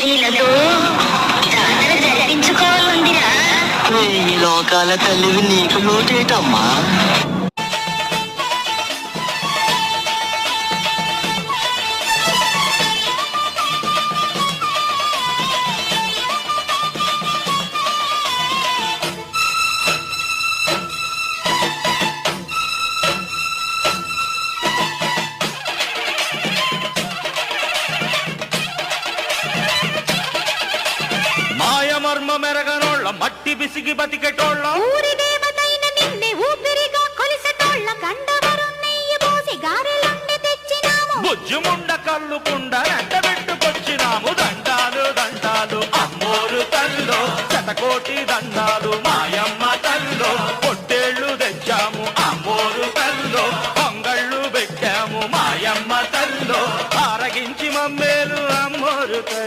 స్త్రీలతో జాతర జరిపించుకోవాలందిరా. ఈ లోకాల తల్లివి నీకు లోటేటమ్మా. మాయమర్మ మెరగనోళ్ళ మట్టి బిసిగి బతికెటోళ్ళ ఊరి దేవతైన నిన్నే ఊపిరిగా కొలిసెటోళ్ళ గండవరం నెయ్యి పోసి గారెలుండి తెచ్చినాము. బుజ్జుముండ కల్లుకుండ